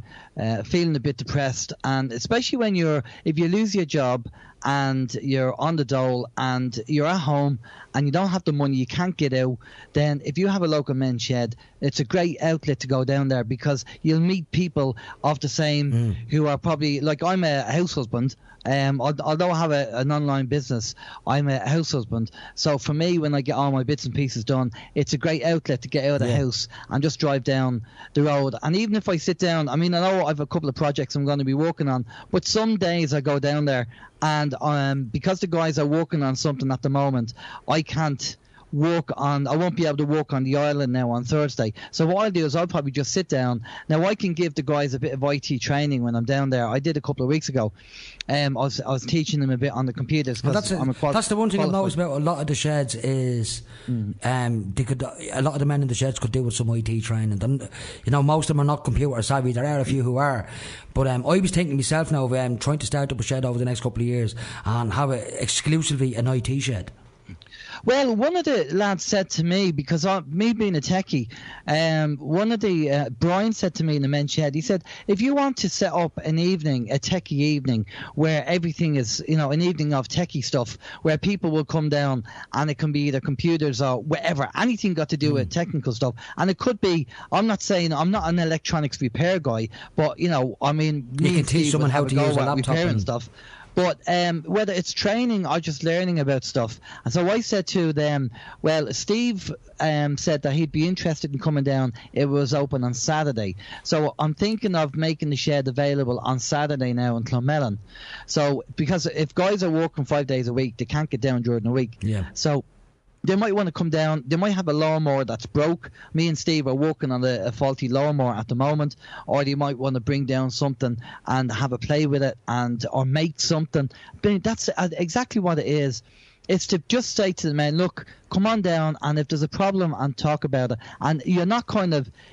feeling a bit depressed, and especially if you lose your job and you're on the dole and you're at home and you don't have the money, you can't get out, then if you have a local men's shed, it's a great outlet to go down there, because you'll meet people of the same who are probably, like, I'm a house husband. Although I have an online business, I'm a house husband. So for me, when I get all my bits and pieces done, it's a great outlet to get out of the house and just drive down the road. And even if I sit down, I mean, I know I have a couple of projects I'm going to be working on, but some days I go down there and because the guys are working on something at the moment, I won't be able to walk on the island now on Thursday. So what I'll do is I'll probably just sit down. Now, I can give the guys a bit of IT training when I'm down there. I did a couple of weeks ago. I was teaching them a bit on the computers. That's the one thing I've noticed about a lot of the sheds is a lot of the men in the sheds could do with some IT training. You know, most of them are not computer savvy. There are a few who are. But I was thinking myself now of trying to start up a shed over the next couple of years and have it exclusively an IT shed. Well, one of the lads said to me, because me being a techie, Brian said to me in the men's shed, he said, if you want to set up a techie evening, where everything is, you know, an evening of techie stuff, where people will come down and it can be either computers or whatever, anything got to do with technical stuff. And it could be, I'm not saying I'm not an electronics repair guy, but, you know, I mean, you can teach someone how to use a laptop and stuff. But whether it's training or just learning about stuff. And so I said to them, well, Steve said that he'd be interested in coming down. It was open on Saturday. So I'm thinking of making the shed available on Saturday now in Clonmellon. So, because if guys are working 5 days a week, they can't get down during the week. Yeah. So they might want to come down. They might have a lawnmower that's broke. Me and Steve are working on a faulty lawnmower at the moment. Or they might want to bring down something and have a play with it, or make something. But that's exactly what it is. It's to just say to the men, look, come on down, and if there's a problem, and talk about it. And you're not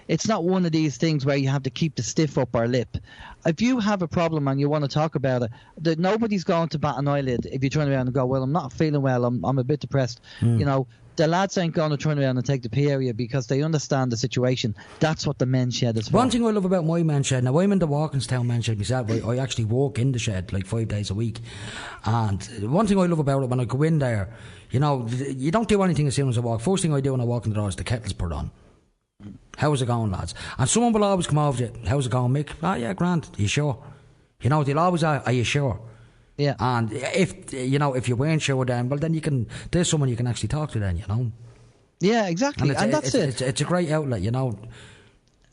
it's not one of these things where you have to keep the stiff upper lip. If you have a problem and you want to talk about it, nobody's going to bat an eyelid if you turn around and go, well, I'm not feeling well, I'm a bit depressed. You know, the lads ain't going to turn around and take the pee area, because they understand the situation. That's what the men's shed is for. One thing I love about my men's shed, now I'm in the Walkinstown men's shed myself. I actually walk in the shed like 5 days a week. And one thing I love about it, when I go in there, you know, you don't do anything as soon as I walk. First thing I do when I walk in the door is the kettle's put on. How's it going, lads? And someone will always come over to you. How's it going, Mick? Oh, yeah, grand. Are you sure? You know, they'll always are you sure? Yeah. And if you weren't sure, then there's someone you can actually talk to then, you know. Yeah, exactly. And that's it. It's a great outlet, you know.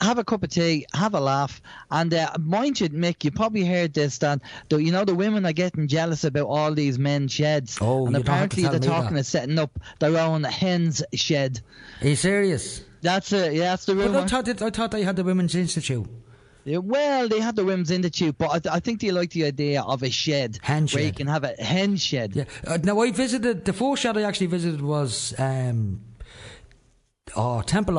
Have a cup of tea, have a laugh, and mind you, Mick, you probably heard this, that the women are getting jealous about all these men's sheds. Oh, and apparently they're talking of setting up their own hen's shed. Are you serious? That's it. Yeah, that's the rumour. But I thought they had the Women's Institute. Yeah, well, they had the Women's Institute, but I think they like the idea of a shed. Hen shed. Where you can have a hen shed. Yeah. Now, I visited, the first shed I actually visited was Temple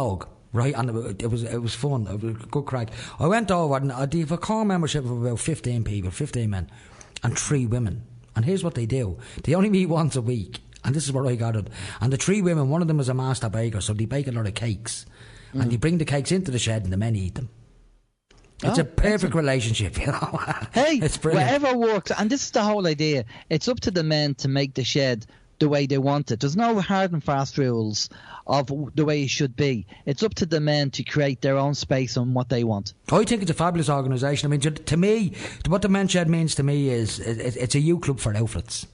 Oak. Right, and it was fun. It was a good crack. I went over and I did a core membership of about 15 people, 15 men, and 3 women. And here's what they do: they only meet once a week, and this is where I got it. And the 3 women, one of them is a master baker, so they bake a lot of cakes, and they bring the cakes into the shed, and the men eat them. It's a perfect relationship, you know. Hey, it's brilliant. Whatever works, and this is the whole idea. It's up to the men to make the shed the way they want it. There's no hard and fast rules of the way it should be. It's up to the men to create their own space on what they want. I think it's a fabulous organisation. I mean, to me, what the men's shed means to me is it's a youth club for outfits.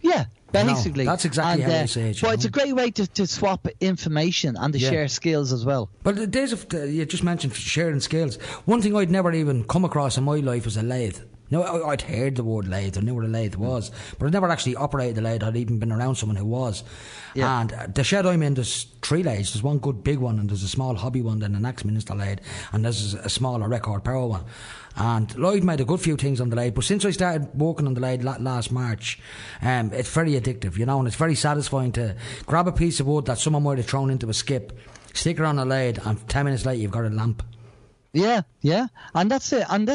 Yeah, basically. No, that's exactly how I say it. But it's a great way to swap information and to share skills as well. But the days of you just mentioned sharing skills. One thing I'd never even come across in my life was a lathe. No, I'd heard the word lathe, I knew what a lathe was, but I'd never actually operated a lathe. I'd even been around someone who was. Yeah. And the shed I'm in, there's 3 lathes. There's one good big one, and there's a small hobby one, then an ex-minister lathe, and there's a smaller record power one. And Lloyd made a good few things on the lathe, but since I started working on the lathe last March, it's very addictive, you know, and it's very satisfying to grab a piece of wood that someone might have thrown into a skip, stick it on a lathe, and 10 minutes later you've got a lamp. Yeah, and that's it. And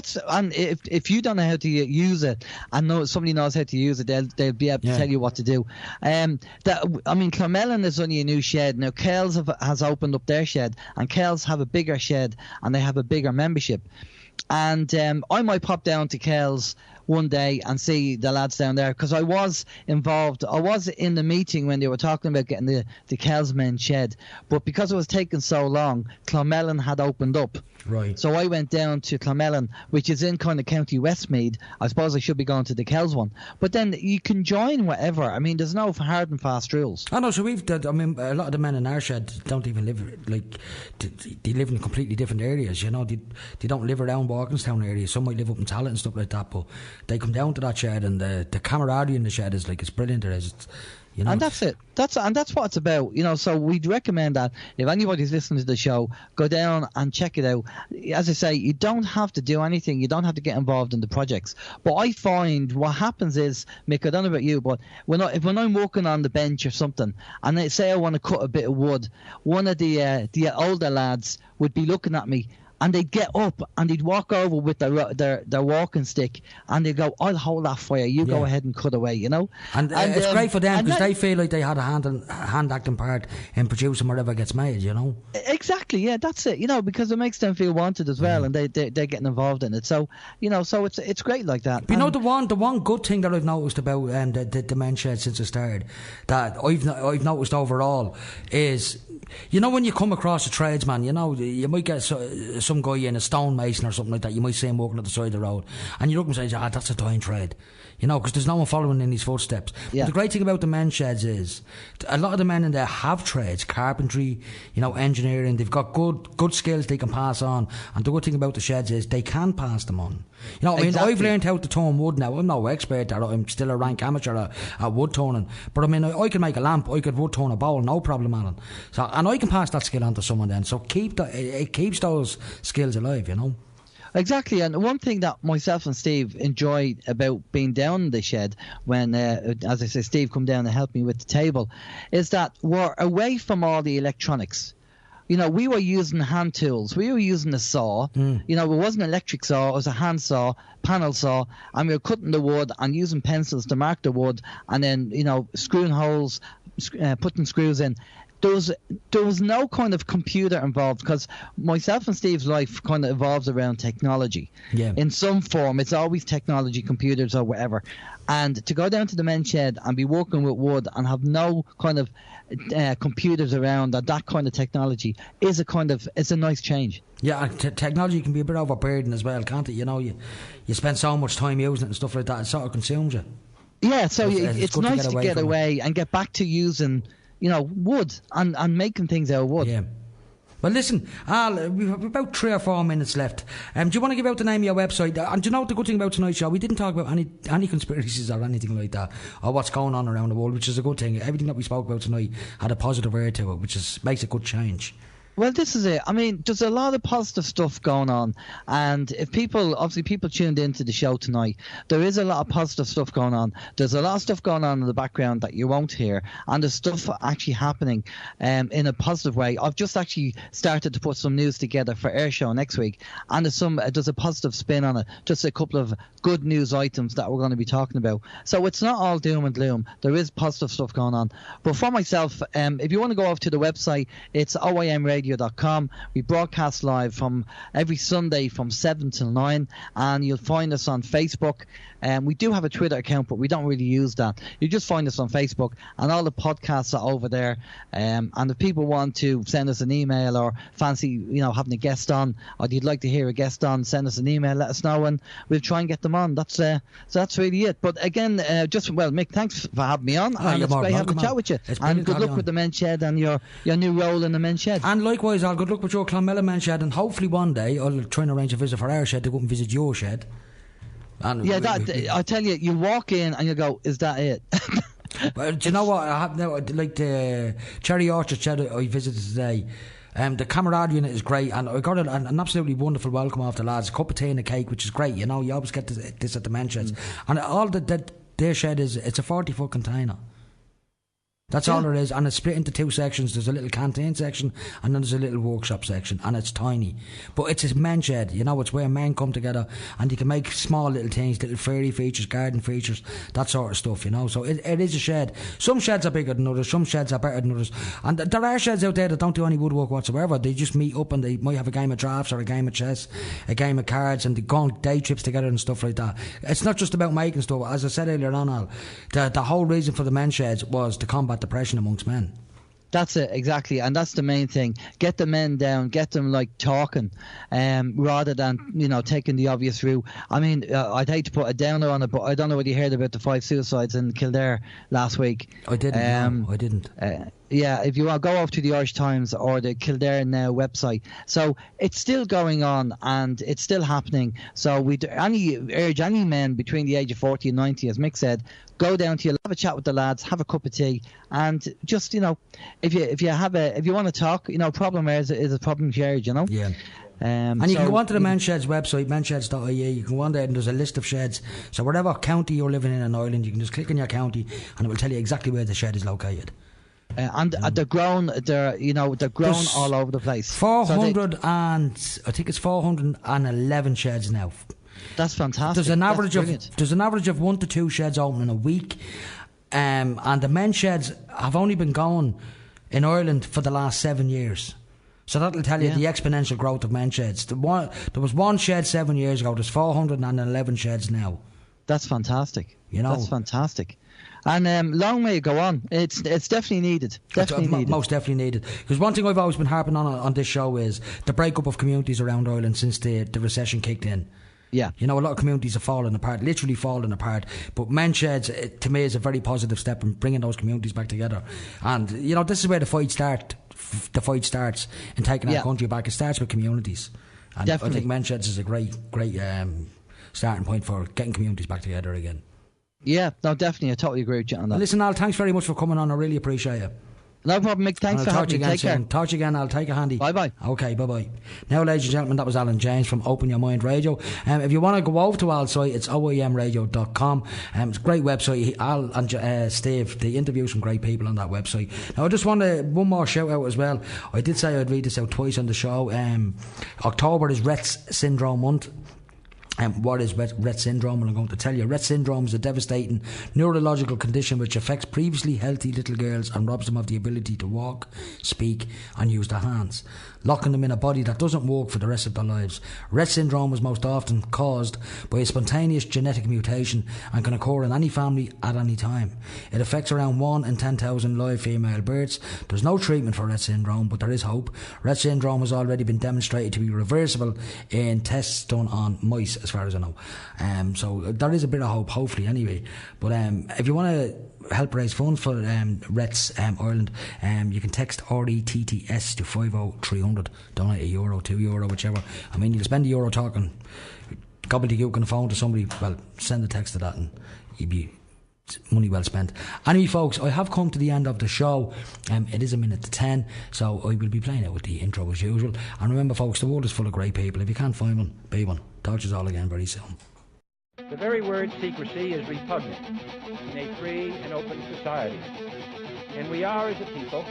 if you don't know how to use it, and somebody knows how to use it, they'll be able to tell you what to do. Clonmellon is only a new shed now. Kells has opened up their shed, and Kells have a bigger shed, and they have a bigger membership. And I might pop down to Kells one day and see the lads down there, because I was involved. I was in the meeting when they were talking about getting the Kelsmen shed, but because it was taking so long, Clonmellon had opened up. Right. So I went down to Clonmellon, which is in kind of County Westmeath. I suppose I should be going to the Kells one. But then you can join whatever. I mean, there's no hard and fast rules. I know, so I mean, a lot of the men in our shed don't even live, like, they live in completely different areas, you know. They don't live around Walkinstown area. Some might live up in Talent and stuff like that, but they come down to that shed, and the camaraderie in the shed is like, it's brilliant. There is. It's, you know, and that's it. That's what it's about. You know, so we'd recommend that if anybody's listening to the show, go down and check it out. As I say, you don't have to do anything. You don't have to get involved in the projects. But I find what happens is, Mick, I don't know about you, but when I'm working on the bench or something, and they say I want to cut a bit of wood, one of the older lads would be looking at me, and they'd get up and they'd walk over with their walking stick, and they'd go, I'll hold that for you, you go ahead and cut away, you know. And it's great for them, because they feel like they had a hand acting part in producing whatever gets made, you know. Exactly, yeah, that's it, you know, because it makes them feel wanted as well, and they're getting involved in it. So, you know, so it's great like that. But you know, the one good thing that I've noticed about the men's shed since it started, that I've noticed overall, is, you know, when you come across a tradesman, you know, you might get some guy in a stonemason or something like that, you might see him walking at the side of the road, and you look and say, that's a dying trade, you know, because there's no one following in his footsteps. Yeah. But the great thing about the men's sheds is, a lot of the men in there have trades, carpentry, you know, engineering. They've got good skills they can pass on, and the good thing about the sheds is they can pass them on. You know what I mean? Exactly. I've learned how to turn wood now. I'm no expert at it. I'm still a rank amateur at wood turning. But I mean, I can make a lamp, I could wood turn a bowl, no problem at it. So, and I can pass that skill on to someone then. So it keeps those skills alive, you know. Exactly, and one thing that myself and Steve enjoyed about being down in the shed when, as I say, Steve come down and helped me with the table, is that we're away from all the electronics. You know, we were using hand tools. We were using a saw. You know, it wasn't an electric saw. It was a hand saw, panel saw, and we were cutting the wood and using pencils to mark the wood, and then, you know, screwing holes, putting screws in. There was no kind of computer involved, because myself and Steve's life kind of evolves around technology. Yeah. In some form, it's always technology, computers or whatever. And to go down to the men's shed and be working with wood and have no kind of computers around, that kind of technology is it's a nice change. Yeah, technology can be a bit overburdened as well, can't it? You know, you spend so much time using it and stuff like that, it sort of consumes you. Yeah, so it's nice to get away and get back to using, you know, wood and making things out of wood. Yeah. Well, listen, Al, we've about 3 or 4 minutes left. Do you want to give out the name of your website? And do you know what the good thing about tonight's show? We didn't talk about any conspiracies or anything like that, or what's going on around the world, which is a good thing. Everything that we spoke about tonight had a positive air to it, which makes a good change. Well, this is it. I mean, there's a lot of positive stuff going on, and if people tuned into the show tonight, there is a lot of positive stuff going on. There's a lot of stuff going on in the background that you won't hear, and there's stuff actually happening in a positive way. I've just actually started to put some news together for Air Show next week, and there's a positive spin on it. Just a couple of good news items that we're going to be talking about. So it's not all doom and gloom. There is positive stuff going on. But for myself, if you want to go off to the website, it's oimradio.com. We broadcast live from every Sunday from 7 till 9, and you'll find us on Facebook. We do have a Twitter account, but we don't really use that. You just find us on Facebook, and all the podcasts are over there. And if people want to send us an email or fancy, you know, having a guest on, or you'd like to hear a guest on, send us an email, let us know, and we'll try and get them on. So that's really it. But again, Mick, thanks for having me on. And it's great having a chat with you. And good luck with the men's shed and your new role in the men's shed. And likewise, Al, good luck with your Clonmellon men's shed, and hopefully one day I'll try and arrange a visit for our shed to go and visit your shed. And yeah, I tell you, you walk in and you go, is that it? Well, do you know what? I have now, like the Cherry Orchard shed I visited today. The camaraderie in it is great, and I got an absolutely wonderful welcome off the lads. A cup of tea and a cake, which is great. You know, you always get this at the men's sheds. And all their shed it's a 40-foot container. That's all there is, and it's split into 2 sections. There's a little canteen section, and then there's a little workshop section, and it's tiny. But it's a men's shed, you know, it's where men come together, and you can make small little things, little fairy features, garden features, that sort of stuff, you know. So it is a shed. Some sheds are bigger than others, some sheds are better than others. And there are sheds out there that don't do any woodwork whatsoever. They just meet up and they might have a game of drafts or a game of chess, a game of cards, and they go on day trips together and stuff like that. It's not just about making stuff. As I said earlier on, Al, the whole reason for the men's sheds was to combat depression amongst men. That's it, exactly, and that's the main thing. Get the men down, get them like talking, rather than, you know, taking the obvious route. I mean, I'd hate to put a downer on it, but I don't know whether you heard about the 5 suicides in Kildare last week. I didn't. No, I didn't. Yeah, if you want to go over to the Irish Times or the Kildare Now website. So it's still going on and it's still happening. So we urge any men between the age of 40 and 90, as Mick said, go down to have a chat with the lads, have a cup of tea, and just, you know, if you want to talk, you know, problem is a problem shared, you know. Yeah. And you can go onto the Men's Sheds website, mensheds.ie. You can go on there and there's a list of sheds. So whatever county you're living in Ireland, you can just click on your county and it will tell you exactly where the shed is located. And they're grown. They're grown all over the place. 411 sheds now. That's fantastic. There's an average of 1 to 2 sheds open in a week, and the men's sheds have only been going in Ireland for the last 7 years. So that'll tell you the exponential growth of men's sheds. There was 1 shed 7 years ago. There's 411 sheds now. That's fantastic. You know, that's fantastic. And long may it go on. It's definitely needed. Most definitely needed. Because one thing I've always been harping on this show is the breakup of communities around Ireland since the recession kicked in. Yeah. You know, a lot of communities are falling apart, literally falling apart. But men's sheds, to me, is a very positive step in bringing those communities back together. And, you know, this is where the fight starts in taking our country back. It starts with communities. And definitely. I think men's sheds is a great starting point for getting communities back together again. Yeah, no, definitely. I totally agree with you on that. Listen, Al, thanks very much for coming on. I really appreciate it. No problem, Mick. Thanks for having me. Take care. Talk to you again. I'll take a handy. Bye-bye. Okay, bye-bye. Now, ladies and gentlemen, that was Alan James from Open Your Mind Radio. If you want to go over to Al's site, it's oimradio.com. It's a great website. Al and Steve, they interview some great people on that website. Now, I just want one more shout out as well. I did say I'd read this out twice on the show. October is Retts Syndrome Month. What is Retts syndrome? Well, I'm going to tell you. Retts syndrome is a devastating neurological condition which affects previously healthy little girls and robs them of the ability to walk, speak and use their hands, locking them in a body that doesn't work for the rest of their lives. Retts syndrome is most often caused by a spontaneous genetic mutation and can occur in any family at any time. It affects around 1 in 10,000 live female births. There's no treatment for Retts syndrome, but there is hope. Retts syndrome has already been demonstrated to be reversible in tests done on mice, as far as I know. So there is a bit of hope, hopefully, anyway. But if you want to help raise funds for Retts Ireland, you can text RETTS to 50300. Donate €1, €2, whichever. I mean, you'll spend €1 talking gobbledygook on the phone to somebody. Well, send a text to that and you'll be money well spent. Anyway, folks, I have come to the end of the show. It is 9:50, so I will be playing it with the intro as usual. And remember, folks, the world is full of great people. If you can't find one, be one. Talk to us all again very soon. The very word secrecy is repugnant in a free and open society. And we are, as a people,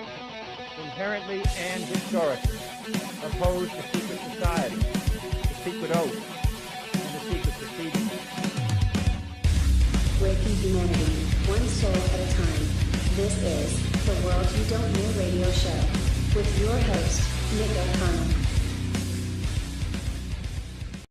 inherently and historically opposed to secret society, to secret oaths, and to secret proceedings. Breaking humanity, one soul at a time. This is the World You Don't Know radio show with your host, Nick O'Connell.